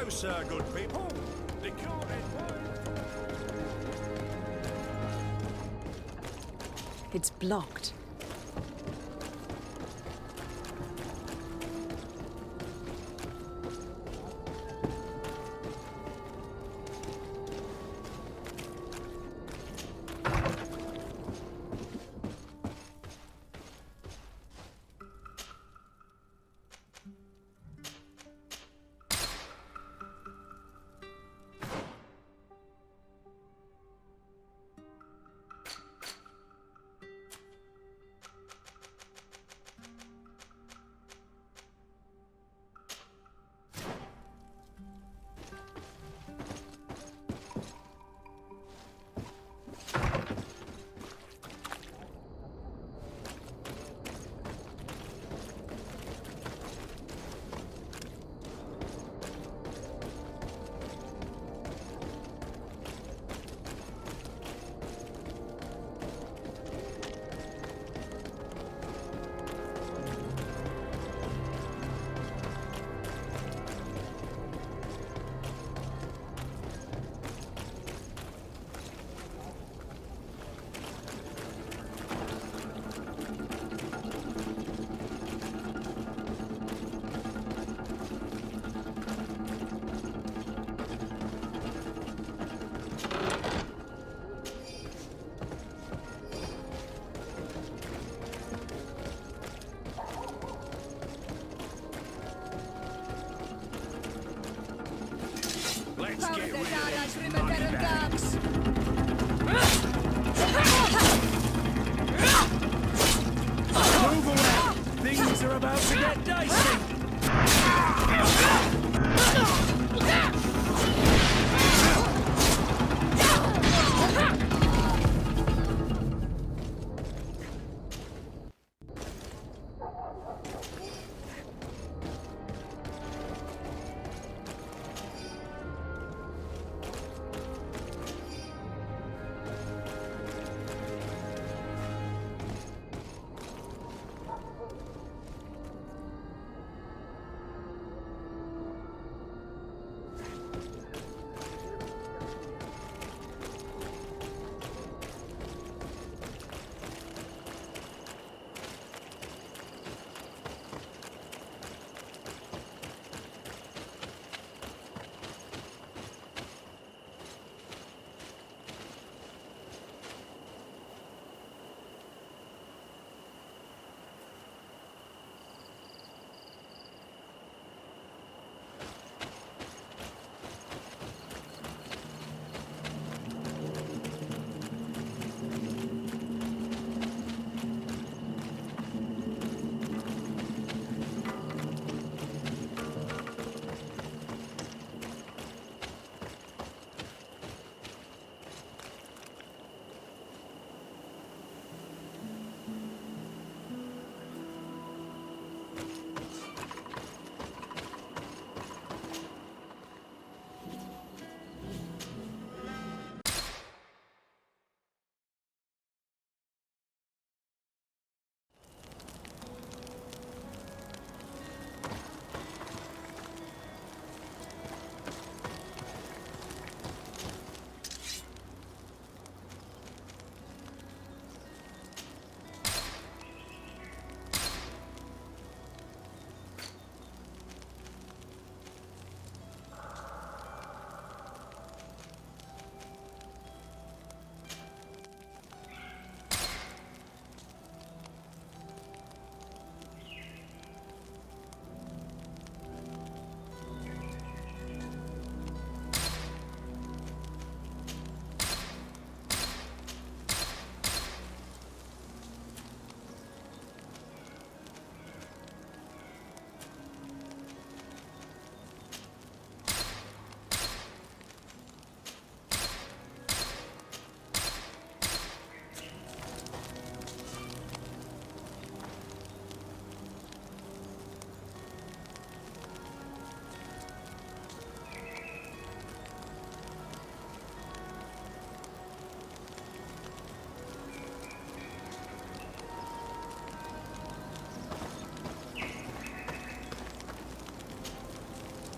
closer, good people. The guarded wine. It's blocked. Let's get rid of these Prima money per bags. Move away! Things are about to get dicey!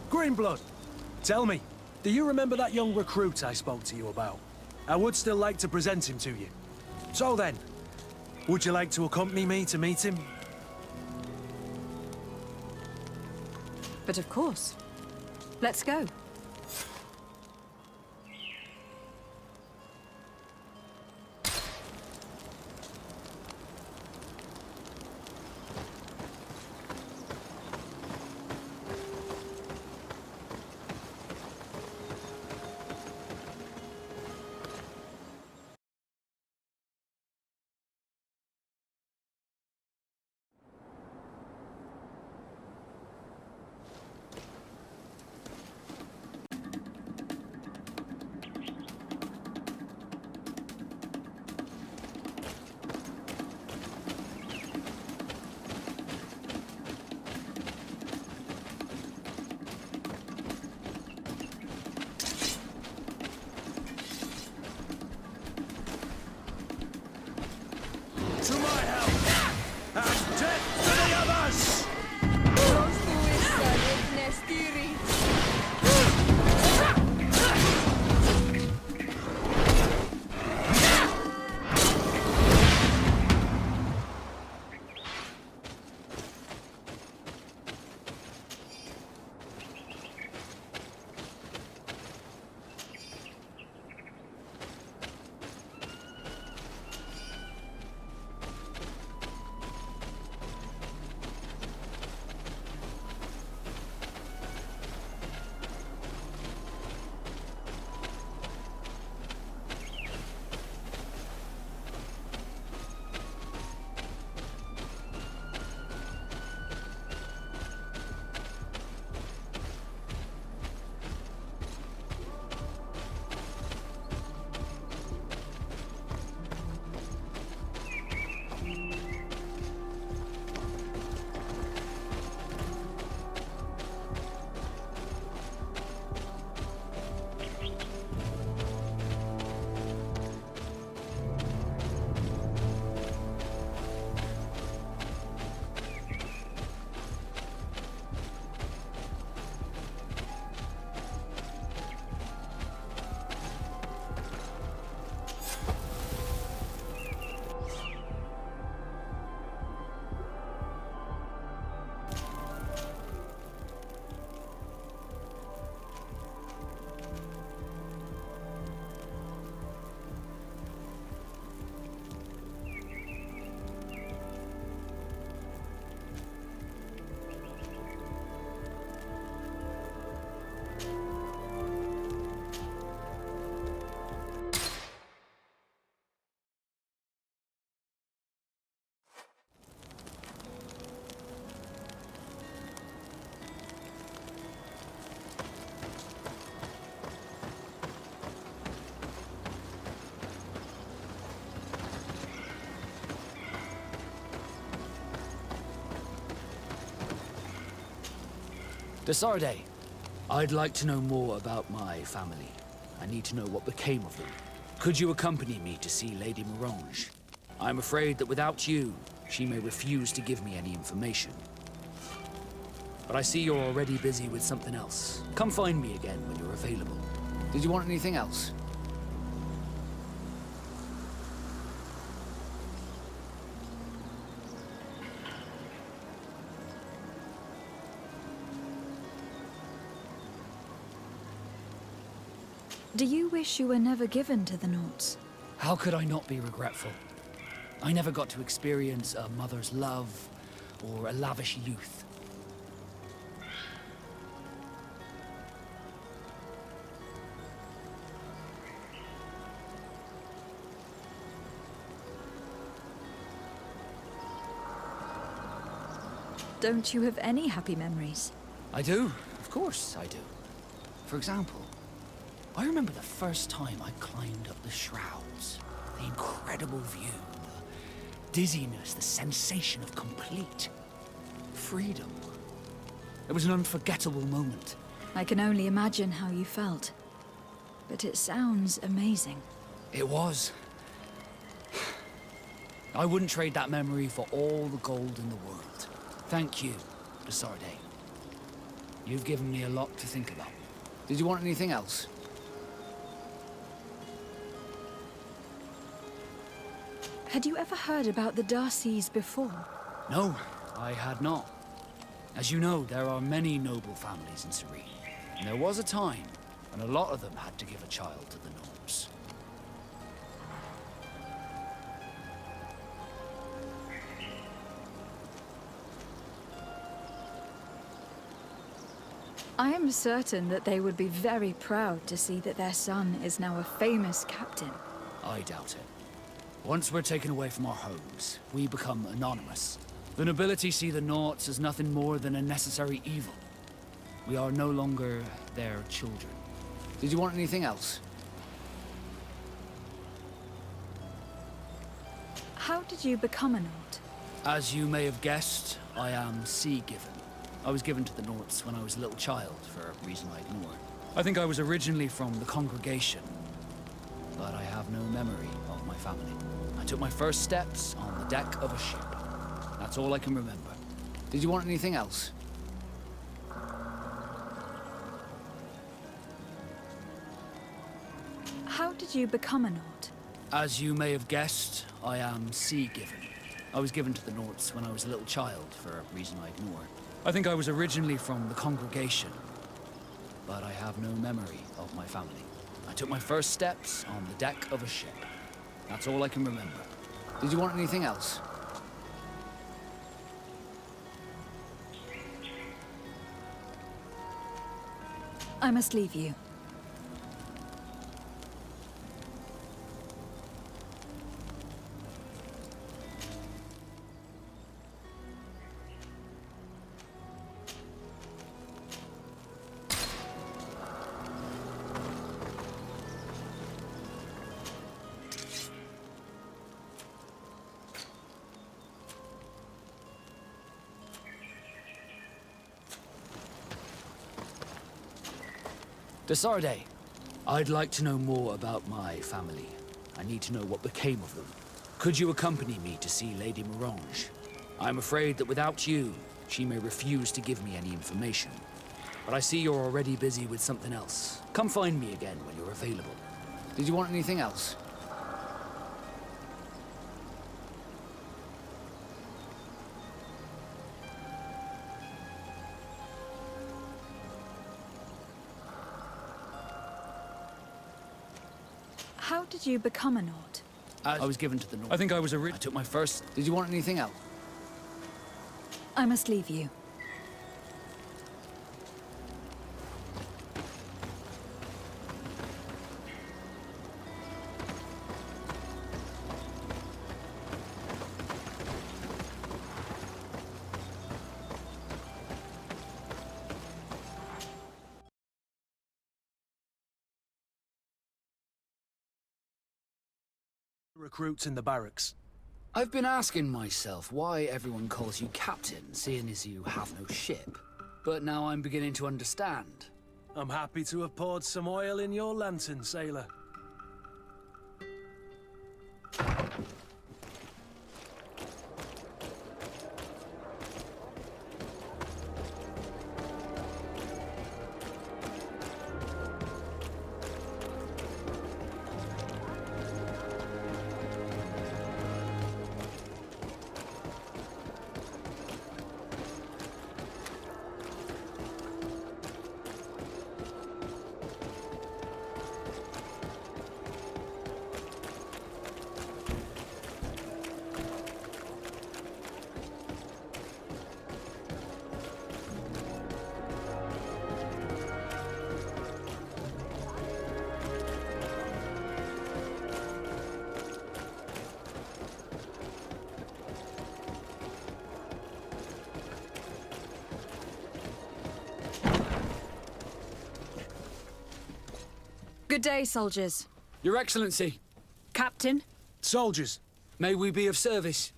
Greenblood, Tell me, do you remember that young recruit I spoke to you about? I would still like to present him to you. So then, would you like to accompany me to meet him? But of course. Let's go. To my help! And death to the others! Desarde, I'd like to know more about my family. I need to know what became of them. Could you accompany me to see Lady Morange? I'm afraid that without you, she may refuse to give me any information. But I see you're already busy with something else. Come find me again when you're available. Did you want anything else? Do you wish you were never given to the Nauts? How could I not be regretful? I never got to experience a mother's love or a lavish youth. Don't you have any happy memories? I do. Of course I do. For example, I remember the first time I climbed up the shrouds. The incredible view, the dizziness, the sensation of complete freedom. It was an unforgettable moment. I can only imagine how you felt. But it sounds amazing. It was. I wouldn't trade that memory for all the gold in the world. Thank you, Desarde. You've given me a lot to think about. Did you want anything else? Had you ever heard about the Darcys before? No, I had not. As you know, there are many noble families in Serene. And there was a time when a lot of them had to give a child to the Gnomes. I am certain that they would be very proud to see that their son is now a famous captain. I doubt it. Once we're taken away from our homes, we become anonymous. The nobility see the Naughts as nothing more than a necessary evil. We are no longer their children. Did you want anything else? How did you become a Naught? As you may have guessed, I am sea-given. I was given to the Naughts when I was a little child, for a reason I ignore. I think I was originally from the congregation, but I have no memory of my family. I took my first steps on the deck of a ship. That's all I can remember. Did you want anything else? How did you become a Naught? As you may have guessed, I am sea-given. I was given to the Naughts when I was a little child, for a reason I ignore. I think I was originally from the congregation, but I have no memory of my family. I took my first steps on the deck of a ship. That's all I can remember. Did you want anything else? I must leave you. Desarde, I'd like to know more about my family. I need to know what became of them. Could you accompany me to see Lady Morange? I'm afraid that without you, she may refuse to give me any information. But I see you're already busy with something else. Come find me again when you're available. Did you want anything else? How did you become a Naught? I was given to the North. I think I was I took my first... Did you want anything else? I must leave you. Recruits in the barracks. I've been asking myself why everyone calls you Captain, seeing as you have no ship. But now I'm beginning to understand. I'm happy to have poured some oil in your lantern, sailor. Good day, soldiers. Your Excellency, Captain? Soldiers, may we be of service?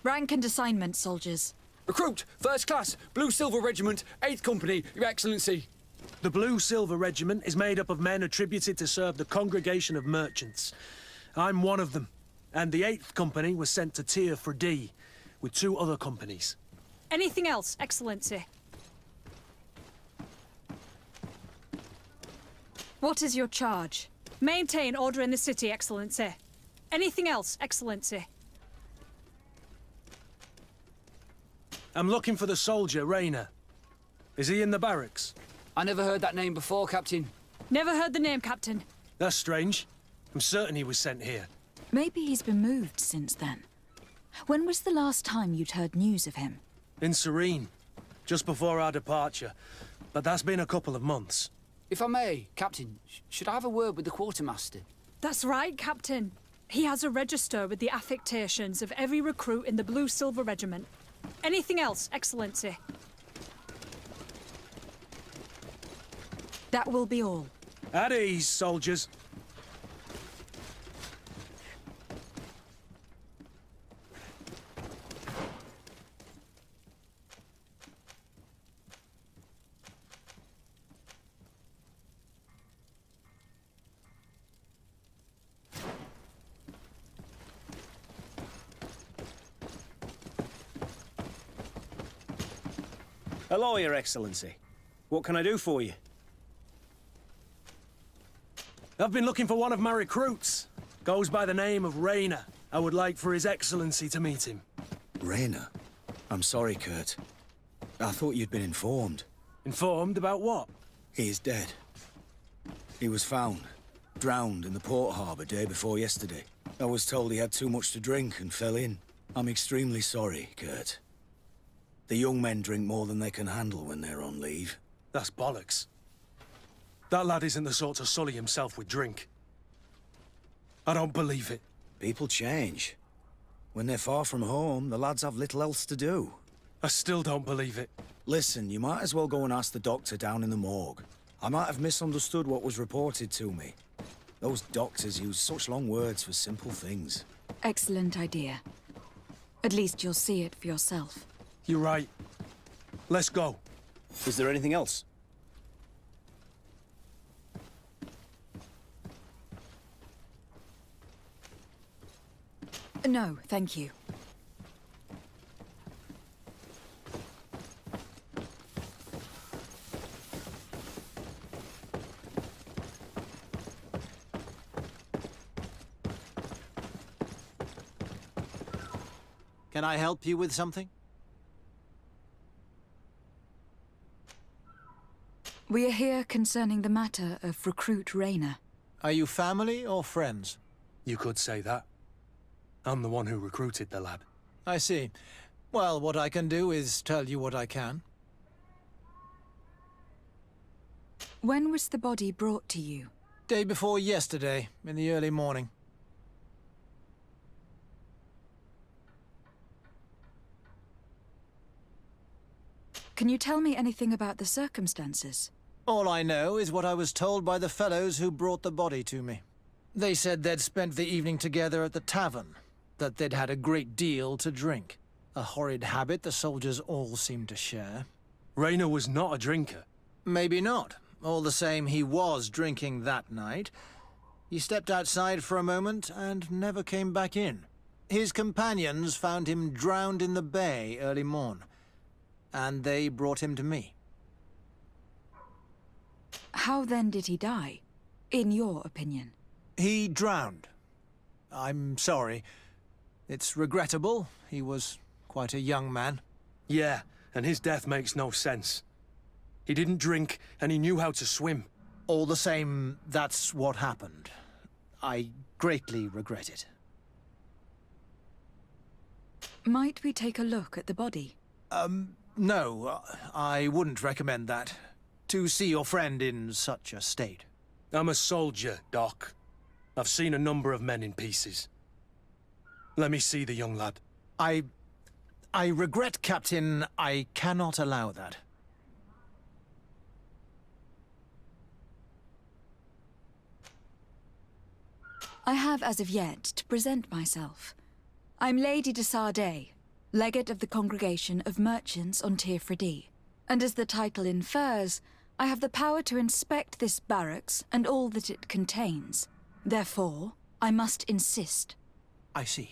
Rank and assignment, soldiers. Recruit, First Class, Blue Silver Regiment, 8th Company, Your Excellency. the Blue Silver Regiment is made up of men attributed to serve the Congregation of Merchants. I'm one of them. and the 8th Company was sent to Tyr for D, with 2 other companies. Anything else, Excellency? What is your charge? Maintain order in the city, Excellency. Anything else, Excellency? I'm looking for the soldier, Rayner. Is he in the barracks? I never heard that name before, Captain. Never heard the name, Captain. That's strange. I'm certain he was sent here. Maybe he's been moved since then. When was the last time you'd heard news of him? In Serene, just before our departure. But that's been a couple of months. If I may, Captain, should I have a word with the quartermaster? That's right, Captain. He has a register with the affectations of every recruit in the Blue-Silver Regiment. Anything else, Excellency? That will be all. At ease, soldiers. Hello, Your Excellency. What can I do for you? I've been looking for one of my recruits. Goes by the name of Rayner. I would like for His Excellency to meet him. Rayner? I'm sorry, Kurt. I thought you'd been informed. Informed about what? He is dead. He was found, drowned in the port harbour day before yesterday. I was told he had too much to drink and fell in. I'm extremely sorry, Kurt. The young men drink more than they can handle when they're on leave. That's bollocks. That lad isn't the sort to sully himself with drink. I don't believe it. People change. When they're far from home, the lads have little else to do. I still don't believe it. Listen, you might as well go and ask the doctor down in the morgue. I might have misunderstood what was reported to me. Those doctors use such long words for simple things. Excellent idea. At least you'll see it for yourself. You're right. Let's go. Is there anything else? No, thank you. Can I help you with something? We are here concerning the matter of recruit Rayner. Are you family or friends? You could say that. I'm the one who recruited the lad. I see. Well, what I can do is tell you what I can. When was the body brought to you? Day before yesterday, in the early morning. Can you tell me anything about the circumstances? All I know is what I was told by the fellows who brought the body to me. They said they'd spent the evening together at the tavern, that they'd had a great deal to drink. A horrid habit the soldiers all seemed to share. Rayner was not a drinker. Maybe not. All the same, he was drinking that night. He stepped outside for a moment and never came back in. His companions found him drowned in the bay early morn, and they brought him to me. How then did he die, in your opinion? He drowned. I'm sorry. It's regrettable. He was quite a young man. Yeah, and his death makes no sense. He didn't drink, and he knew how to swim. All the same, that's what happened. I greatly regret it. Might we take a look at the body? No, I wouldn't recommend that. To see your friend in such a state. I'm a soldier, Doc. I've seen a number of men in pieces. Let me see the young lad. I regret, Captain, I cannot allow that. I have as of yet to present myself. I'm Lady de Sardet, legate of the Congregation of Merchants on Tirfredi. And as the title infers, I have the power to inspect this barracks and all that it contains. Therefore, I must insist. I see.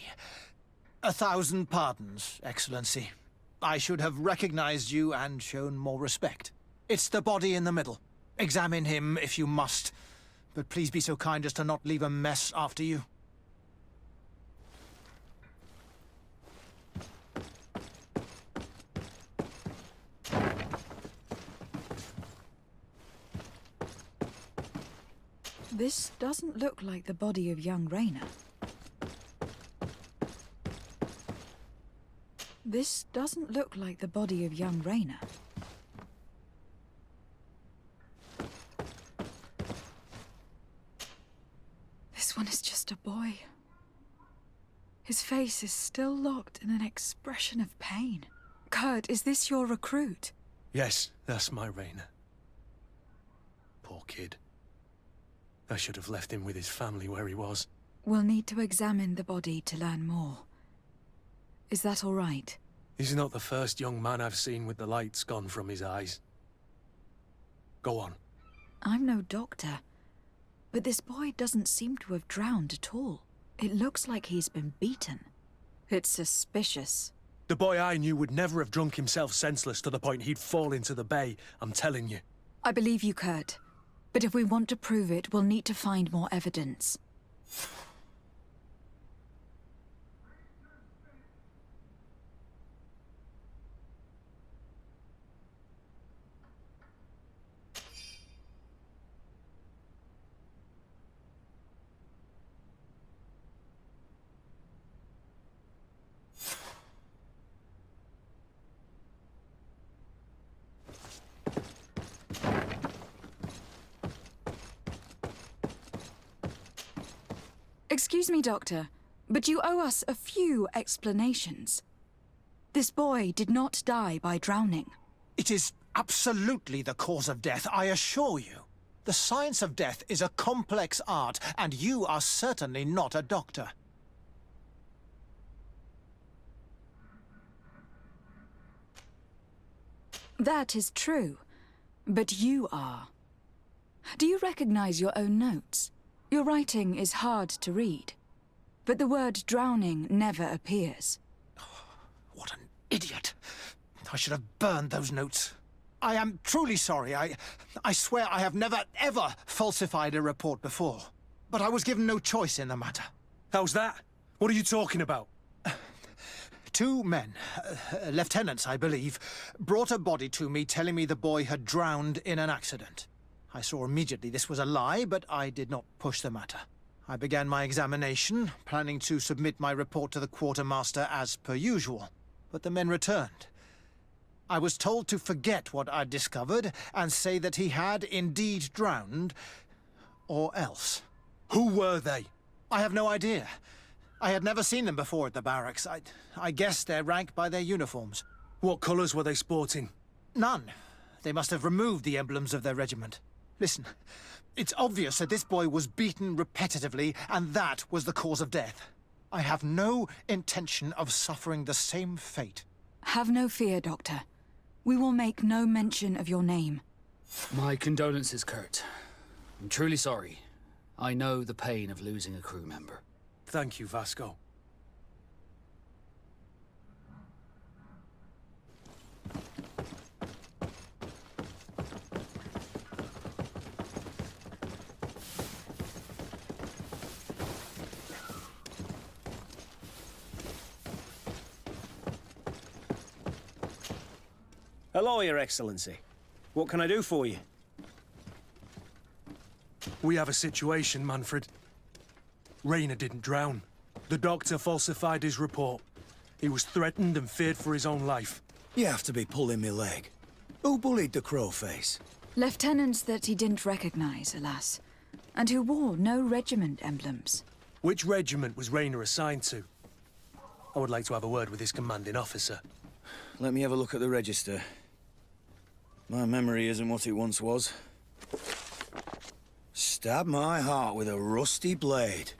1,000 pardons, Excellency. I should have recognized you and shown more respect. It's the body in the middle. Examine him if you must, but please be so kind as to not leave a mess after you. This doesn't look like the body of young Raina. This doesn't look like the body of young Raina. This one is just a boy. His face is still locked in an expression of pain. Kurt, is this your recruit? Yes, that's my Raina. Poor kid. I should have left him with his family where he was. We'll need to examine the body to learn more. Is that all right? He's not the first young man I've seen with the lights gone from his eyes. Go on. I'm no doctor, but this boy doesn't seem to have drowned at all. It looks like he's been beaten. It's suspicious. The boy I knew would never have drunk himself senseless to the point he'd fall into the bay, I'm telling you. I believe you, Kurt. But if we want to prove it, we'll need to find more evidence. Excuse me, Doctor, but you owe us a few explanations. This boy did not die by drowning. It is absolutely the cause of death, I assure you. The science of death is a complex art, and you are certainly not a doctor. That is true, but you are. Do you recognize your own notes? Your writing is hard to read, but the word drowning never appears. What an idiot. I should have burned those notes. I am truly sorry. I swear I have never, ever falsified a report before. But I was given no choice in the matter. How's that? What are you talking about? 2 men, lieutenants I believe, brought a body to me telling me the boy had drowned in an accident. I saw immediately this was a lie, but I did not push the matter. I began my examination, planning to submit my report to the quartermaster as per usual. But the men returned. I was told to forget what I'd discovered and say that he had indeed drowned, or else. Who were they? I have no idea. I had never seen them before at the barracks. I guessed their rank by their uniforms. What colours were they sporting? None. They must have removed the emblems of their regiment. Listen, it's obvious that this boy was beaten repetitively, and that was the cause of death. I have no intention of suffering the same fate. Have no fear, Doctor. We will make no mention of your name. My condolences, Kurt. I'm truly sorry. I know the pain of losing a crew member. Thank you, Vasco. Hello, Your Excellency. What can I do for you? We have a situation, Manfred. Raina didn't drown. The doctor falsified his report. He was threatened and feared for his own life. You have to be pulling me leg. Who bullied the crowface? Lieutenants that he didn't recognize, alas, and who wore no regiment emblems. Which regiment was Raina assigned to? I would like to have a word with his commanding officer. Let me have a look at the register. My memory isn't what it once was. Stab my heart with a rusty blade.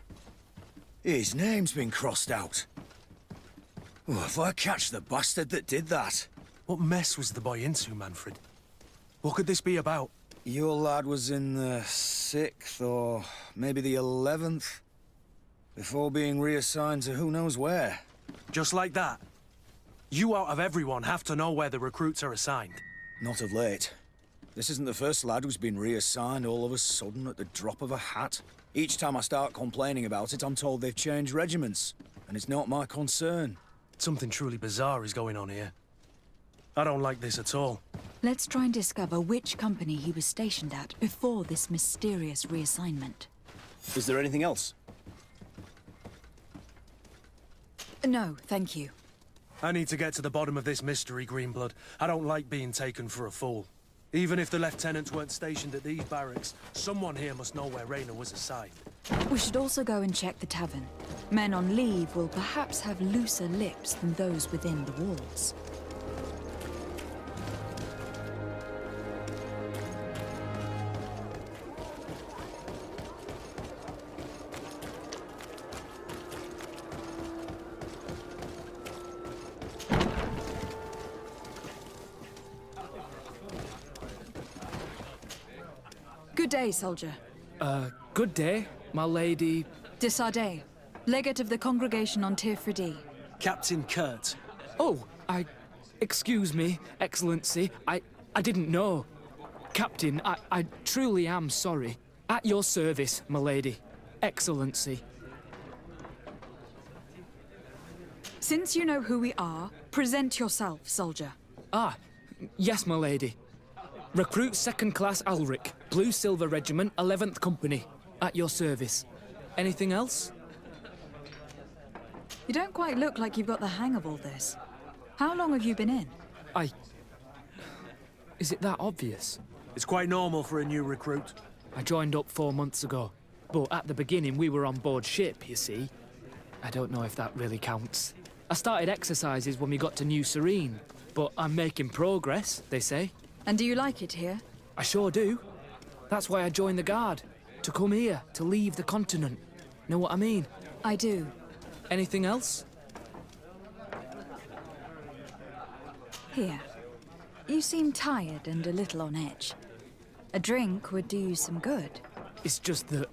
His name's been crossed out. Oh, if I catch the bastard that did that. What mess was the boy into, Manfred? What could this be about? Your lad was in the 6th or maybe the 11th. before being reassigned to who knows where. Just like that. You out of everyone have to know where the recruits are assigned. Not of late. This isn't the first lad who's been reassigned all of a sudden at the drop of a hat. Each time I start complaining about it, I'm told they've changed regiments, and it's not my concern. Something truly bizarre is going on here. I don't like this at all. Let's try and discover which company he was stationed at before this mysterious reassignment. Is there anything else? No, thank you. I need to get to the bottom of this mystery, Greenblood. I don't like being taken for a fool. Even if the lieutenants weren't stationed at these barracks, someone here must know where Raynor was assigned. We should also go and check the tavern. Men on leave will perhaps have looser lips than those within the walls. Good day, soldier. Good day, my lady. De Sardet, legate of the congregation on Tirfredi. Captain Kurt. Oh, excuse me, Excellency. I didn't know. Captain, I truly am sorry. At your service, my lady. Excellency. Since you know who we are, present yourself, soldier. Ah, yes, my lady. Recruit 2nd Class Alric, Blue Silver Regiment, 11th Company. At your service. Anything else? You don't quite look like you've got the hang of all this. How long have you been in? Is it that obvious? It's quite normal for a new recruit. I joined up 4 months ago. But at the beginning, we were on board ship, you see. I don't know if that really counts. I started exercises when we got to New Serene. But I'm making progress, they say. And do you like it here? I sure do. That's why I joined the Guard. To come here, to leave the continent. Know what I mean? I do. Anything else? Here. You seem tired and a little on edge. A drink would do you some good. It's just that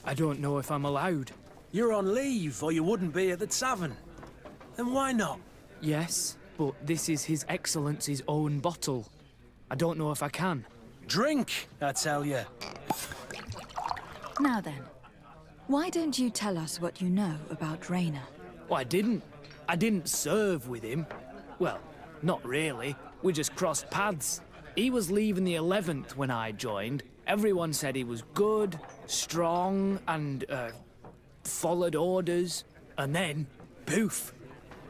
I don't know if I'm allowed. You're on leave, or you wouldn't be at the tavern. Then why not? Yes, but this is His Excellency's own bottle. I don't know if I can. Drink, I tell you. Now then, why don't you tell us what you know about Raynor? Well, I didn't. I didn't serve with him. Well, not really. We just crossed paths. He was leaving the 11th when I joined. Everyone said he was good, strong, and, followed orders. And then, poof.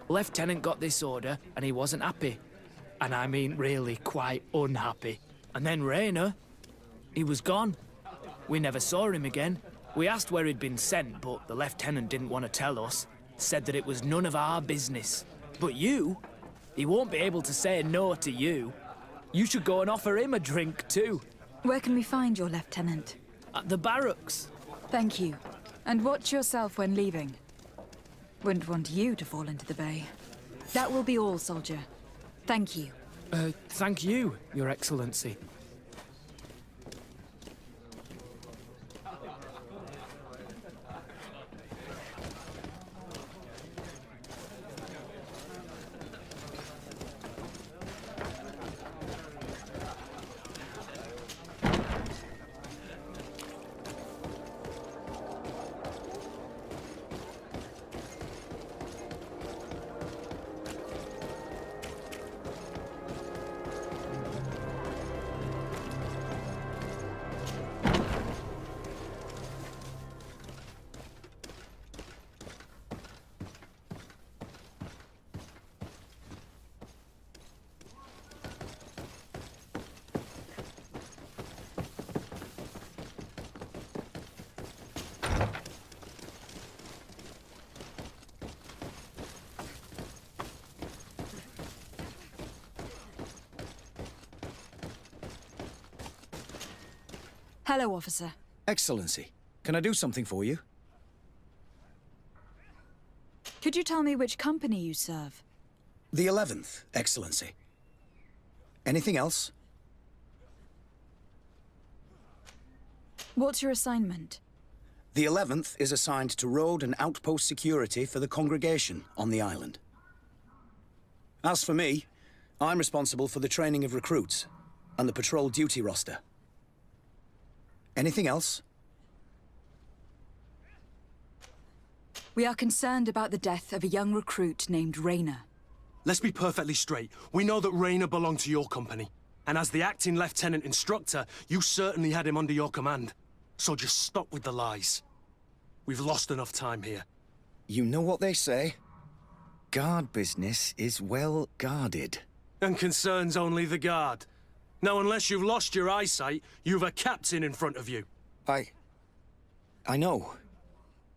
Lieutenant got this order, and he wasn't happy. And I mean really quite unhappy. And then Raynor, he was gone. We never saw him again. We asked where he'd been sent, but the lieutenant didn't want to tell us. Said that it was none of our business. But you, he won't be able to say no to you. You should go and offer him a drink too. Where can we find your lieutenant? At the barracks. Thank you. And watch yourself when leaving. Wouldn't want you to fall into the bay. That will be all, soldier. Thank you. Thank you, Your Excellency. Hello, officer. Excellency, can I do something for you? Could you tell me which company you serve? The 11th, Excellency. Anything else? What's your assignment? The 11th is assigned to road and outpost security for the congregation on the island. As for me, I'm responsible for the training of recruits and the patrol duty roster. Anything else? We are concerned about the death of a young recruit named Rayner. Let's be perfectly straight. We know that Rayner belonged to your company. And as the acting lieutenant instructor, you certainly had him under your command. So just stop with the lies. We've lost enough time here. You know what they say? Guard business is well guarded. And concerns only the guard. Now, unless you've lost your eyesight, you've a captain in front of you. I know.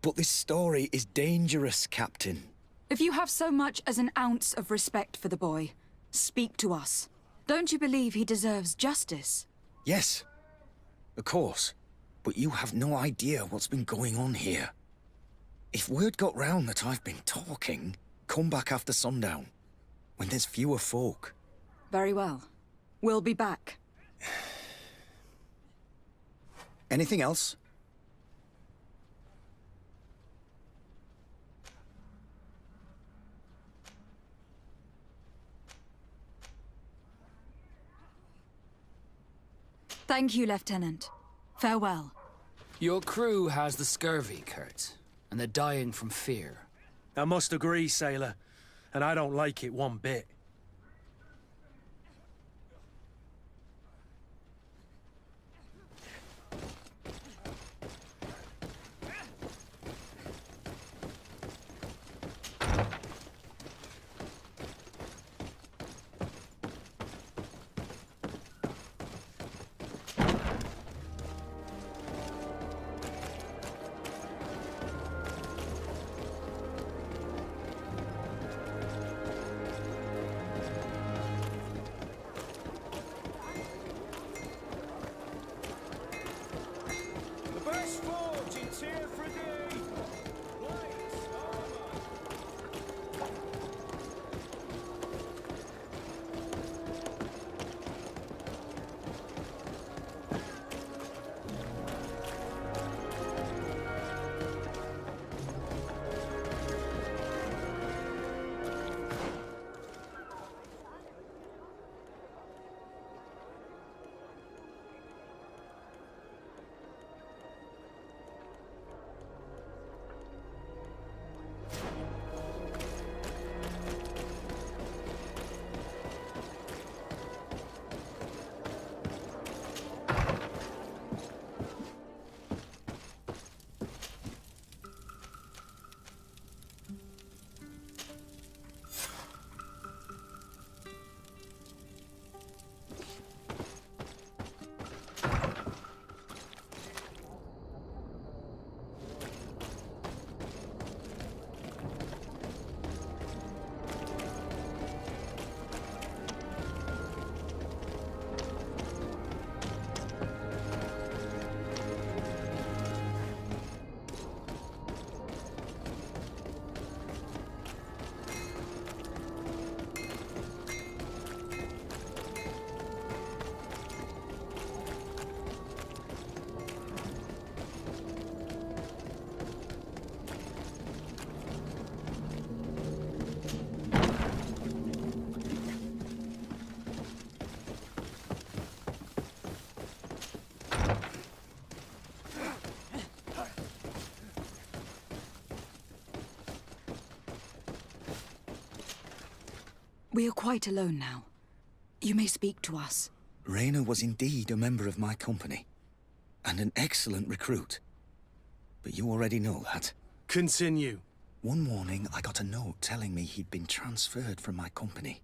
But this story is dangerous, Captain. If you have so much as an ounce of respect for the boy, speak to us. Don't you believe he deserves justice? Yes, of course. But you have no idea what's been going on here. If word got round that I've been talking, come back after sundown, when there's fewer folk. Very well. We'll be back. Anything else? Thank you, Lieutenant. Farewell. Your crew has the scurvy, Kurt, and they're dying from fear. I must agree, sailor. And I don't like it one bit. We are quite alone now. You may speak to us. Rayner was indeed a member of my company, and an excellent recruit. But you already know that. Continue. One morning, I got a note telling me he'd been transferred from my company.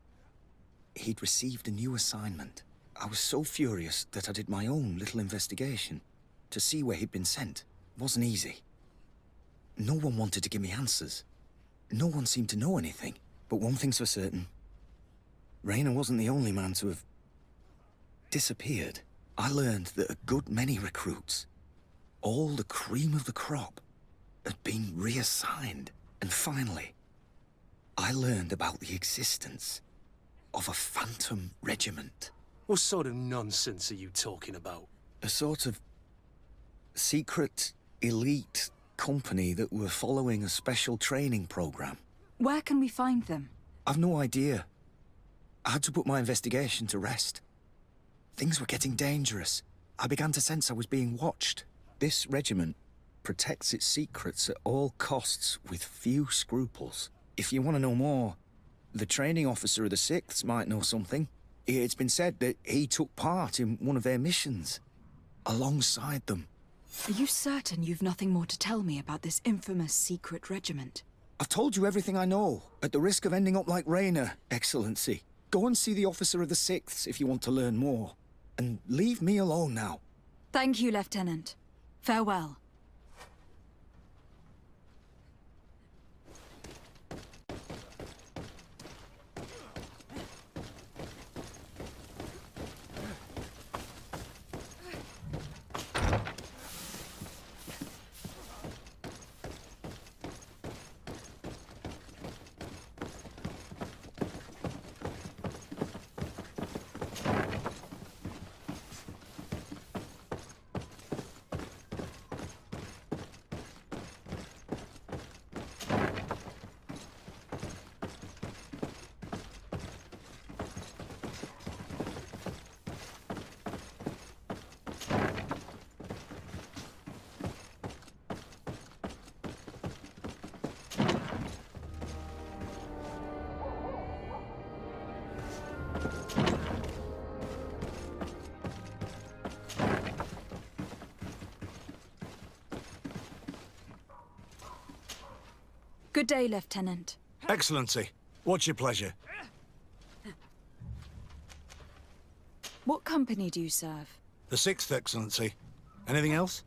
He'd received a new assignment. I was so furious that I did my own little investigation to see where he'd been sent. Wasn't easy. No one wanted to give me answers. No one seemed to know anything. But one thing's for certain. Rayner wasn't the only man to have disappeared. I learned that a good many recruits, all the cream of the crop, had been reassigned. And finally, I learned about the existence of a phantom regiment. What sort of nonsense are you talking about? A sort of secret elite company that were following a special training program. Where can we find them? I've no idea. I had to put my investigation to rest. Things were getting dangerous. I began to sense I was being watched. This regiment protects its secrets at all costs with few scruples. If you want to know more, the training officer of the 6th might know something. It's been said that he took part in one of their missions, alongside them. Are you certain you've nothing more to tell me about this infamous secret regiment? I've told you everything I know, at the risk of ending up like Raynor, Excellency. Go and see the officer of the 6th if you want to learn more. And leave me alone now. Thank you, Lieutenant. Farewell. Good day, Lieutenant. Excellency, what's your pleasure? What company do you serve? The 6th, Excellency. Anything else?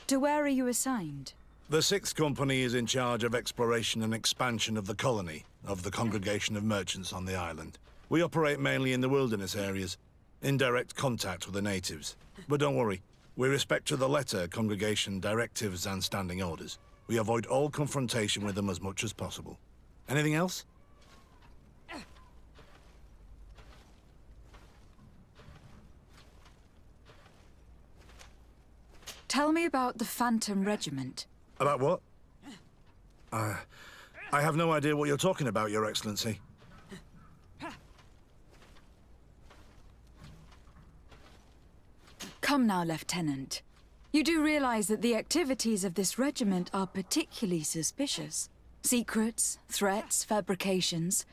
To where are you assigned? The 6th Company is in charge of exploration and expansion of the colony of the Congregation of Merchants on the island. We operate mainly in the wilderness areas, in direct contact with the natives. But don't worry, we respect to the letter Congregation directives and standing orders. We avoid all confrontation with them as much as possible. Anything else? Tell me about the Phantom Regiment. About what? I have no idea what you're talking about, Your Excellency. Come now, Lieutenant. You do realize that the activities of this regiment are particularly suspicious. Secrets, threats, fabrications,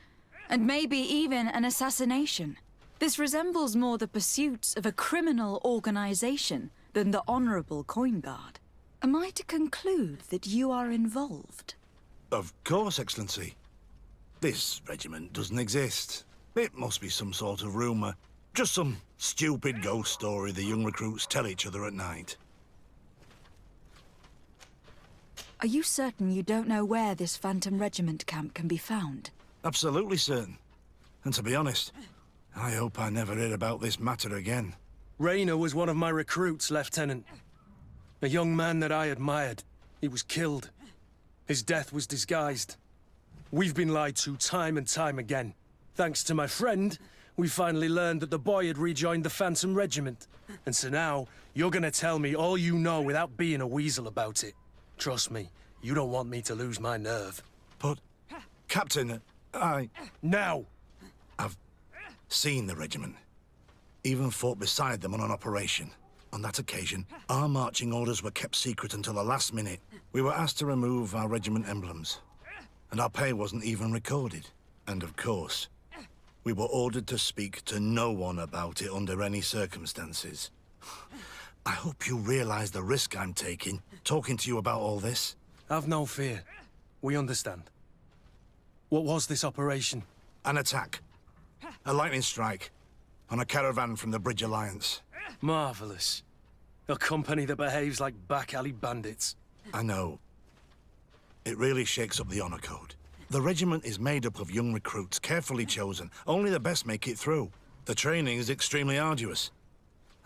and maybe even an assassination. This resembles more the pursuits of a criminal organization than the honorable coin guard. Am I to conclude that you are involved? Of course, Excellency. This regiment doesn't exist. It must be some sort of rumor. Just some stupid ghost story the young recruits tell each other at night. Are you certain you don't know where this Phantom Regiment camp can be found? Absolutely certain. And to be honest, I hope I never hear about this matter again. Raynor was one of my recruits, Lieutenant. A young man that I admired. He was killed. His death was disguised. We've been lied to time and time again. Thanks to my friend, we finally learned that the boy had rejoined the Phantom Regiment. And so now, you're gonna tell me all you know without being a weasel about it. Trust me, you don't want me to lose my nerve. But, Captain, Now! I've seen the regiment. Even fought beside them on an operation. On that occasion, our marching orders were kept secret until the last minute. We were asked to remove our regiment emblems. And our pay wasn't even recorded. And of course, we were ordered to speak to no one about it under any circumstances. I hope you realize the risk I'm taking, talking to you about all this. Have no fear. We understand. What was this operation? An attack. A lightning strike. On a caravan from the Bridge Alliance. Marvelous. A company that behaves like back-alley bandits. I know. It really shakes up the honor code. The regiment is made up of young recruits, carefully chosen. Only the best make it through. The training is extremely arduous.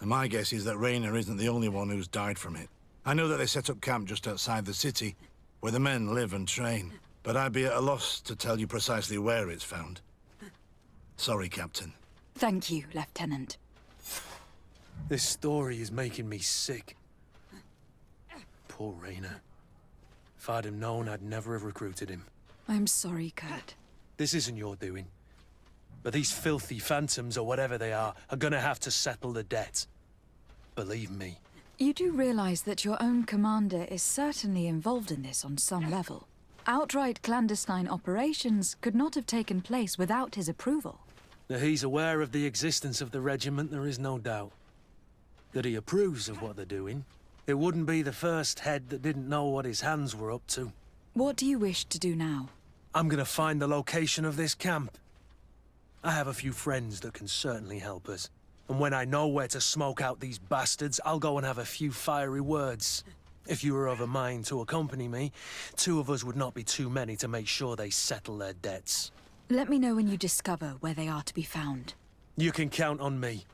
And my guess is that Raynor isn't the only one who's died from it. I know that they set up camp just outside the city, where the men live and train. But I'd be at a loss to tell you precisely where it's found. Sorry, Captain. Thank you, Lieutenant. This story is making me sick. Poor Rainer. If I'd have known, I'd never have recruited him. I'm sorry, Kurt. This isn't your doing. But these filthy phantoms, or whatever they are gonna have to settle the debt. Believe me. You do realize that your own commander is certainly involved in this on some level. Outright clandestine operations could not have taken place without his approval. That he's aware of the existence of the regiment, there is no doubt. That he approves of what they're doing. It wouldn't be the first head that didn't know what his hands were up to. What do you wish to do now? I'm gonna find the location of this camp. I have a few friends that can certainly help us. And when I know where to smoke out these bastards, I'll go and have a few fiery words. If you were of a mind to accompany me, 2 of us would not be too many to make sure they settle their debts. Let me know when you discover where they are to be found. You can count on me.